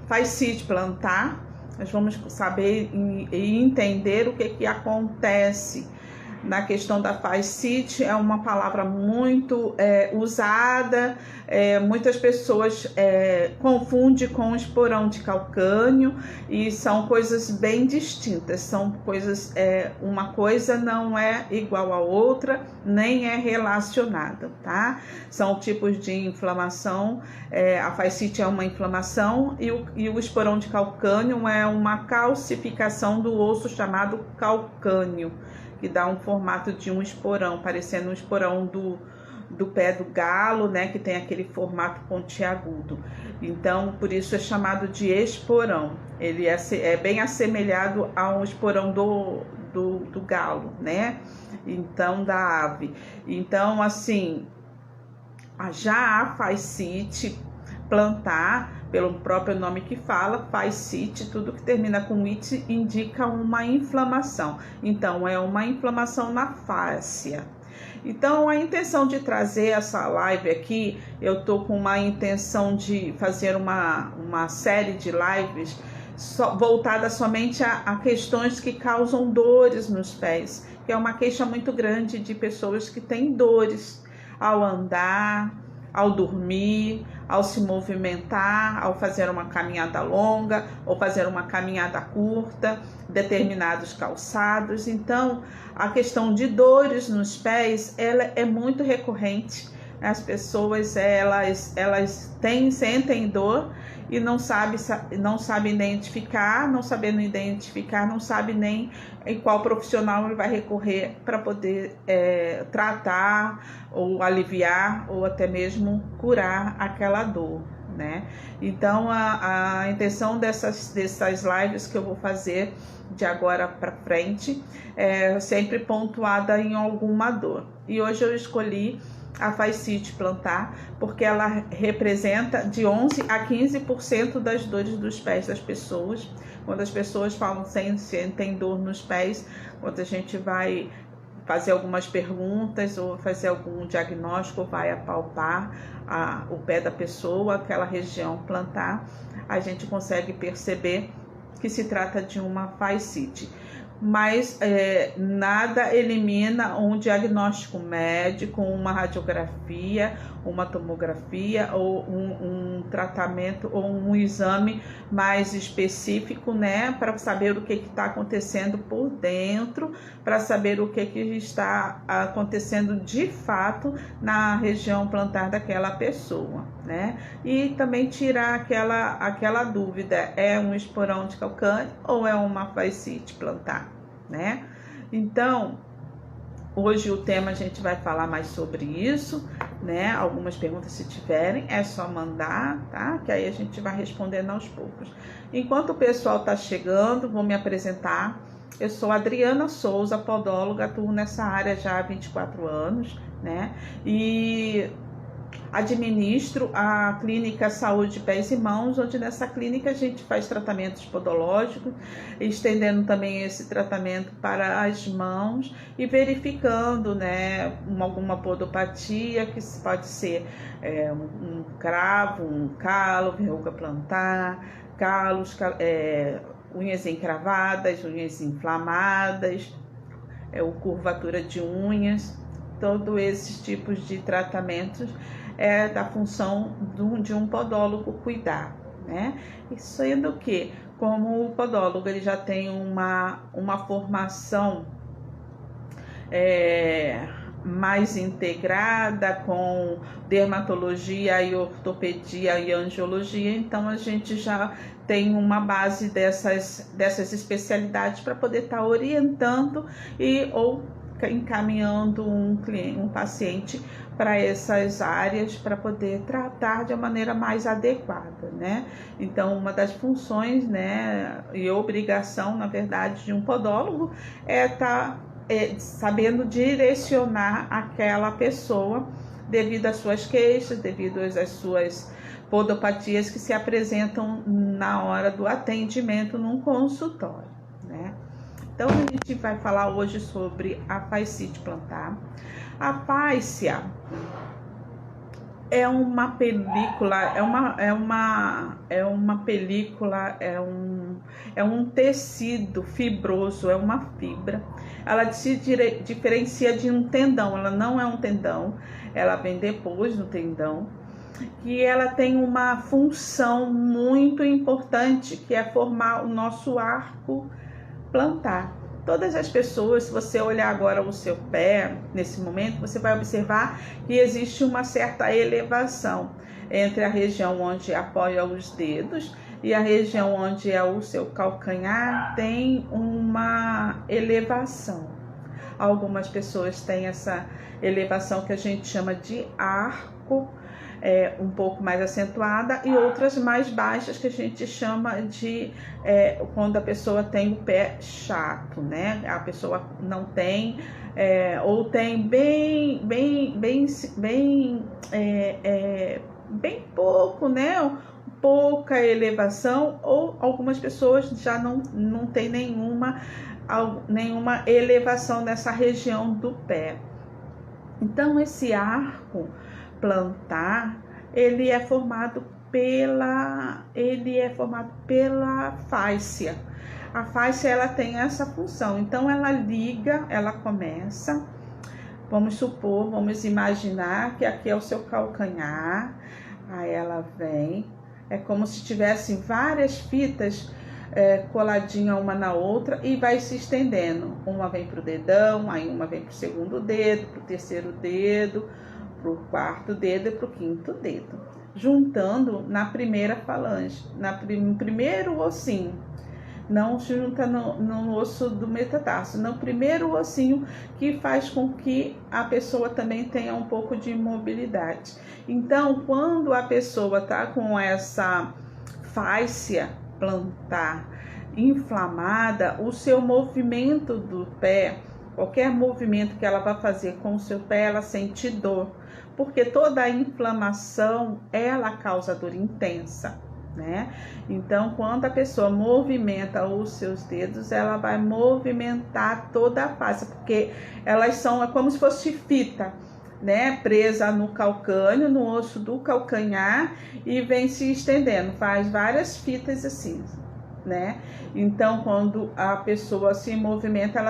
Fascite plantar, nós vamos saber e entender o que acontece na questão da fascite. É uma palavra muito usada, muitas pessoas confundem com esporão de calcânio, e são coisas bem distintas, são coisas, uma coisa não é igual à outra, nem é relacionada, tá? São tipos de inflamação. A fascite é uma inflamação e o esporão de calcânio é uma calcificação do osso chamado calcânio, que dá um formato de um esporão, parecendo um esporão do pé do galo, né, que tem aquele formato pontiagudo. Então, por isso é chamado de esporão. Ele é bem assemelhado ao esporão do galo, né? Então, da ave. Então, assim, já a fascite plantar, pelo próprio nome que fala, fascite, tudo que termina com it indica uma inflamação. Então, é uma inflamação na fáscia. Então, a intenção de trazer essa live aqui, eu tô com uma intenção de fazer uma série de lives voltada somente a questões que causam dores nos pés, que é uma queixa muito grande de pessoas que têm dores ao andar, ao dormir, ao se movimentar, ao fazer uma caminhada longa ou fazer uma caminhada curta, determinados calçados. Então, a questão de dores nos pés, ela é muito recorrente. As pessoas, sentem dor e não sabem identificar, não sabendo identificar, não sabe nem em qual profissional ele vai recorrer para poder tratar ou aliviar ou até mesmo curar aquela dor, né? Então, a intenção dessas lives que eu vou fazer de agora para frente é sempre pontuada em alguma dor. E hoje eu escolhi a fascite plantar, porque ela representa de 11 a 15% das dores dos pés das pessoas. Quando as pessoas falam sentem dor nos pés, quando a gente vai fazer algumas perguntas ou fazer algum diagnóstico, vai apalpar o pé da pessoa, aquela região plantar, a gente consegue perceber que se trata de uma fascite. Mas nada elimina um diagnóstico médico, uma radiografia, uma tomografia ou um tratamento ou um exame mais específico, né, para saber o que está acontecendo por dentro, para saber o que está acontecendo de fato na região plantar daquela pessoa, né, e também tirar aquela dúvida: é um esporão de calcânio ou é uma fascite plantar, né? Então, hoje o tema a gente vai falar mais sobre isso, né? Algumas perguntas, se tiverem, é só mandar, tá? Que aí a gente vai respondendo aos poucos. Enquanto o pessoal tá chegando, vou me apresentar. Eu sou Adriana Souza, podóloga, atuo nessa área já há 24 anos, né? E administro a clínica Saúde Pés e Mãos, onde nessa clínica a gente faz tratamentos podológicos, estendendo também esse tratamento para as mãos e verificando, né, alguma podopatia, que pode ser um cravo, um calo, verruga plantar, calos, unhas encravadas, unhas inflamadas, curvatura de unhas. Todos esses tipos de tratamentos é da função de um podólogo cuidar, né? E sendo que, como o podólogo ele já tem uma formação mais integrada com dermatologia e ortopedia e angiologia, então a gente já tem uma base dessas especialidades para poder estar orientando ou encaminhando um paciente para essas áreas, para poder tratar de uma maneira mais adequada, né? Então, uma das funções, né, e obrigação, na verdade, de um podólogo é estar sabendo direcionar aquela pessoa devido às suas queixas, devido às suas podopatias que se apresentam na hora do atendimento num consultório, né? Então, a gente vai falar hoje sobre a fascite plantar. A fáscia é uma película, é um tecido fibroso, é uma fibra. Ela se diferencia de um tendão, ela não é um tendão, ela vem depois do tendão. E ela tem uma função muito importante, que é formar o nosso arco plantar. Todas as pessoas, se você olhar agora o seu pé, nesse momento, você vai observar que existe uma certa elevação entre a região onde apoia os dedos e a região onde é o seu calcanhar, tem uma elevação. Algumas pessoas têm essa elevação que a gente chama de arco, um pouco mais acentuada, e outras mais baixas que a gente chama de quando a pessoa tem o pé chato, né? A pessoa não tem ou tem bem pouco, né? Pouca elevação, ou algumas pessoas já não tem nenhuma elevação nessa região do pé. Então esse arco plantar, ele é formado pela fáscia. A fáscia, ela tem essa função, então ela liga, ela começa, vamos imaginar que aqui é o seu calcanhar, aí ela vem, é como se tivesse várias fitas coladinha uma na outra e vai se estendendo. Uma vem para o dedão, aí uma vem para o segundo dedo, para o terceiro dedo, para o quarto dedo e para o quinto dedo, juntando na primeira falange, no primeiro ossinho, não junta no osso do metatarso, no primeiro ossinho, que faz com que a pessoa também tenha um pouco de mobilidade. Então, quando a pessoa está com essa fáscia plantar inflamada, o seu movimento do pé, qualquer movimento que ela vai fazer com o seu pé, ela sente dor, porque toda a inflamação, ela causa dor intensa, né? Então, quando a pessoa movimenta os seus dedos, ela vai movimentar toda a face, porque elas são como se fosse fita, né? Presa no calcânio, no osso do calcanhar, e vem se estendendo, faz várias fitas assim, né? Então, quando a pessoa se movimenta,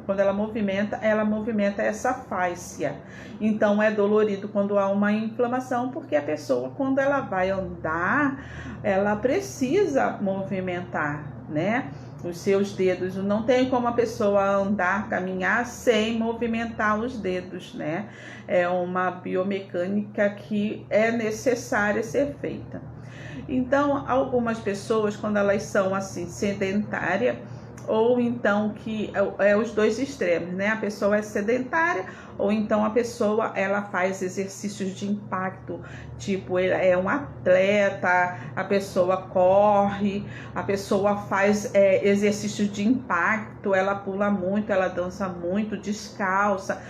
quando ela movimenta essa fáscia. Então, é dolorido quando há uma inflamação, porque a pessoa, quando ela vai andar, ela precisa movimentar, né? Os seus dedos. Não tem como a pessoa andar, caminhar sem movimentar os dedos, né? É uma biomecânica que é necessária ser feita. Então, algumas pessoas, quando elas são assim sedentárias, ou então que os dois extremos, né? A pessoa é sedentária, ou então a pessoa ela faz exercícios de impacto, tipo, é um atleta, a pessoa corre, a pessoa faz exercícios de impacto, ela pula muito, ela dança muito, descalça.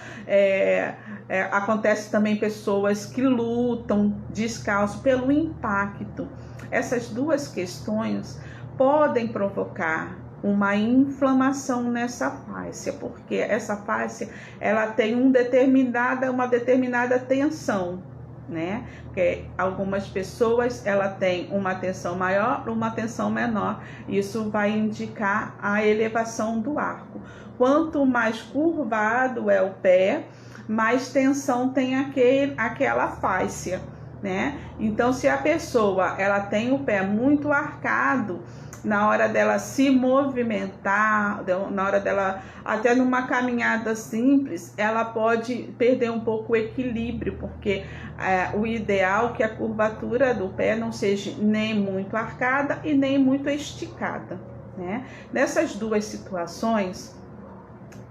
Acontece também pessoas que lutam descalço pelo impacto. Essas duas questões podem provocar uma inflamação nessa fáscia, porque essa fáscia ela tem uma determinada tensão, né? Porque algumas pessoas ela tem uma tensão maior, uma tensão menor. Isso vai indicar a elevação do arco. Quanto mais curvado é o pé, mais tensão tem aquela fáscia, né? Então, se a pessoa ela tem o pé muito arcado, na hora dela se movimentar, na hora dela, até numa caminhada simples, ela pode perder um pouco o equilíbrio, porque o ideal é que a curvatura do pé não seja nem muito arcada e nem muito esticada, né? Nessas duas situações,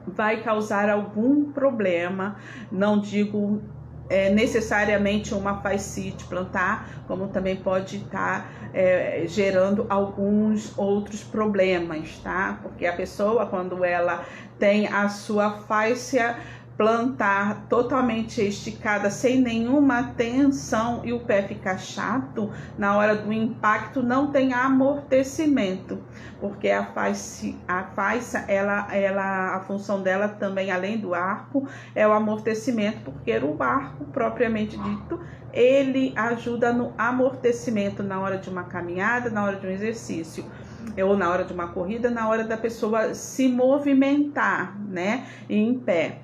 vai causar algum problema, não digo necessariamente uma fascite plantar, como também pode estar gerando alguns outros problemas, tá? Porque a pessoa, quando ela tem a sua fáscia plantar totalmente esticada, sem nenhuma tensão, e o pé fica chato, na hora do impacto não tem amortecimento, porque a faixa, a função dela também, além do arco, é o amortecimento, porque o arco, propriamente dito, ele ajuda no amortecimento na hora de uma caminhada, na hora de um exercício, ou na hora de uma corrida, na hora da pessoa se movimentar, né, em pé,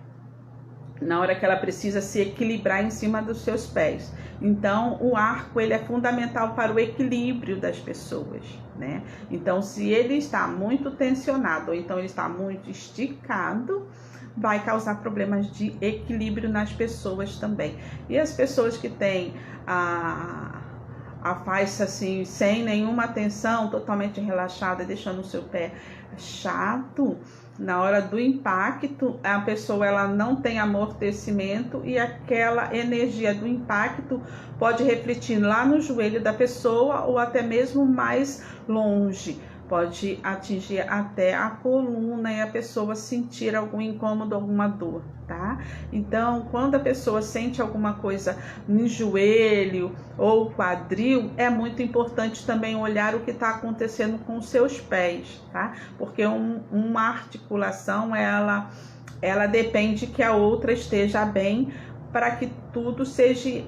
na hora que ela precisa se equilibrar em cima dos seus pés. Então, o arco, ele é fundamental para o equilíbrio das pessoas, né? Então, se ele está muito tensionado, ou então ele está muito esticado, vai causar problemas de equilíbrio nas pessoas também. E as pessoas que têm a faixa assim, sem nenhuma tensão, totalmente relaxada, deixando o seu pé chato, na hora do impacto, a pessoa ela não tem amortecimento, e aquela energia do impacto pode refletir lá no joelho da pessoa, ou até mesmo mais longe. Pode atingir até a coluna e a pessoa sentir algum incômodo, alguma dor, tá? Então, quando a pessoa sente alguma coisa no joelho ou quadril, é muito importante também olhar o que está acontecendo com os seus pés, tá? Porque uma articulação, ela depende que a outra esteja bem, para que tudo seja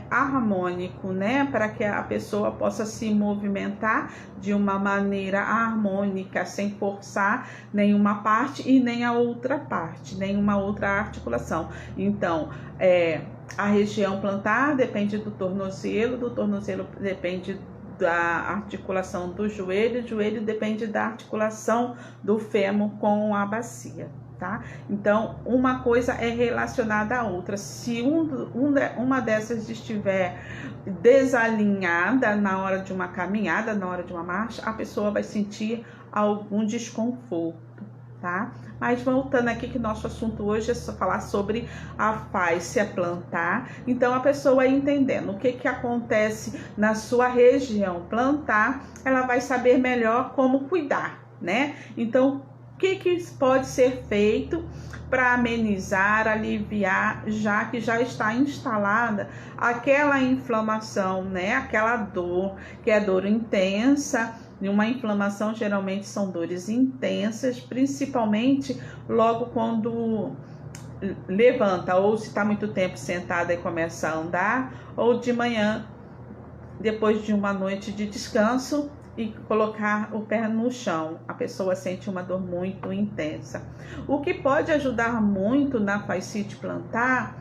harmônico, né? Para que a pessoa possa se movimentar de uma maneira harmônica, sem forçar nenhuma parte e nem a outra parte, nenhuma outra articulação. Então, a região plantar depende do tornozelo depende da articulação do joelho, o joelho depende da articulação do fêmur com a bacia. Tá? Então, uma coisa é relacionada à outra. Se uma dessas estiver desalinhada na hora de uma caminhada, na hora de uma marcha, a pessoa vai sentir algum desconforto, tá? Mas voltando aqui, que nosso assunto hoje é só falar sobre a fáscia plantar. Então, a pessoa entendendo o que acontece na sua região plantar, ela vai saber melhor como cuidar, né? Então, o que pode ser feito para amenizar, aliviar, já que já está instalada aquela inflamação, né? Aquela dor, que é dor intensa. E uma inflamação geralmente são dores intensas, principalmente logo quando levanta, ou se está muito tempo sentada e começa a andar, ou de manhã, depois de uma noite de descanso, e colocar o pé no chão, a pessoa sente uma dor muito intensa. O que pode ajudar muito na fascite plantar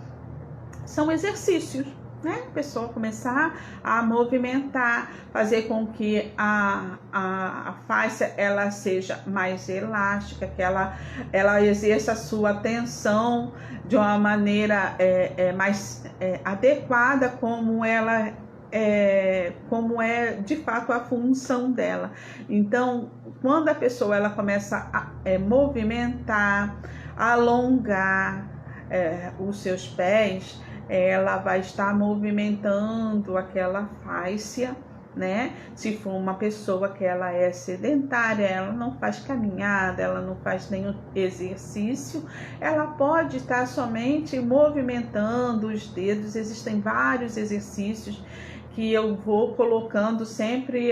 são exercícios, né? A pessoa começar a movimentar, fazer com que a fáscia ela seja mais elástica, que ela exerça a sua tensão de uma maneira mais adequada, como é de fato a função dela. Então, quando a pessoa ela começa a movimentar, alongar os seus pés, ela vai estar movimentando aquela fáscia, né? Se for uma pessoa que ela é sedentária, ela não faz caminhada, ela não faz nenhum exercício, ela pode estar somente movimentando os dedos. Existem vários exercícios que eu vou colocando sempre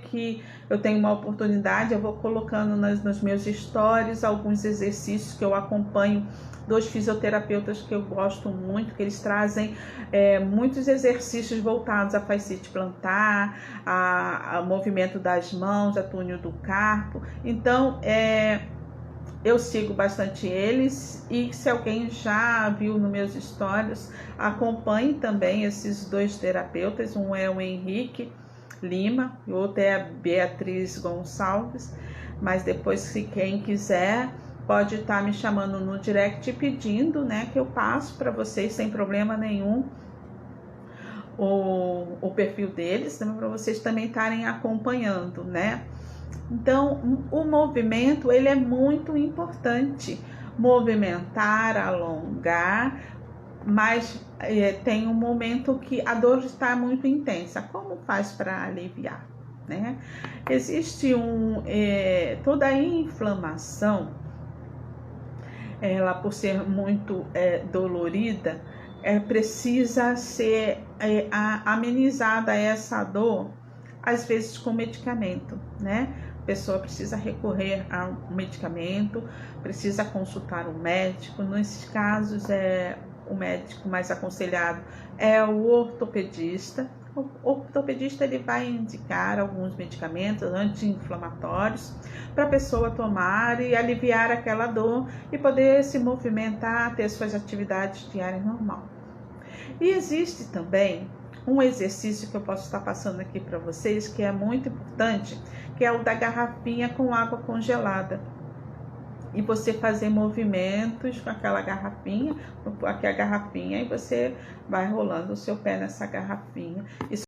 que eu tenho uma oportunidade, eu vou colocando nos meus stories alguns exercícios que eu acompanho dos fisioterapeutas que eu gosto muito, que eles trazem muitos exercícios voltados à fascite plantar, a movimento das mãos, a túnel do carpo. Então, eu sigo bastante eles, e se alguém já viu nos meus stories, acompanhe também esses dois terapeutas. Um é o Henrique Lima e o outro é a Beatriz Gonçalves. Mas depois, se quem quiser, pode estar me chamando no direct pedindo, né, que eu passo para vocês sem problema nenhum o perfil deles, né, para vocês também estarem acompanhando, né? Então, o movimento, ele é muito importante. Movimentar, alongar, mas tem um momento que a dor está muito intensa. Como faz para aliviar, né? Existe toda a inflamação, ela por ser muito dolorida, precisa ser amenizada essa dor, às vezes com medicamento, né? A pessoa precisa recorrer a um medicamento, precisa consultar um médico. Nesses casos, o médico mais aconselhado é o ortopedista. O ortopedista ele vai indicar alguns medicamentos anti-inflamatórios para a pessoa tomar e aliviar aquela dor e poder se movimentar, ter suas atividades diárias normal. E existe também um exercício que eu posso estar passando aqui para vocês, que é muito importante, que é o da garrafinha com água congelada. E você fazer movimentos com aquela garrafinha, aqui a garrafinha, e você vai rolando o seu pé nessa garrafinha. Isso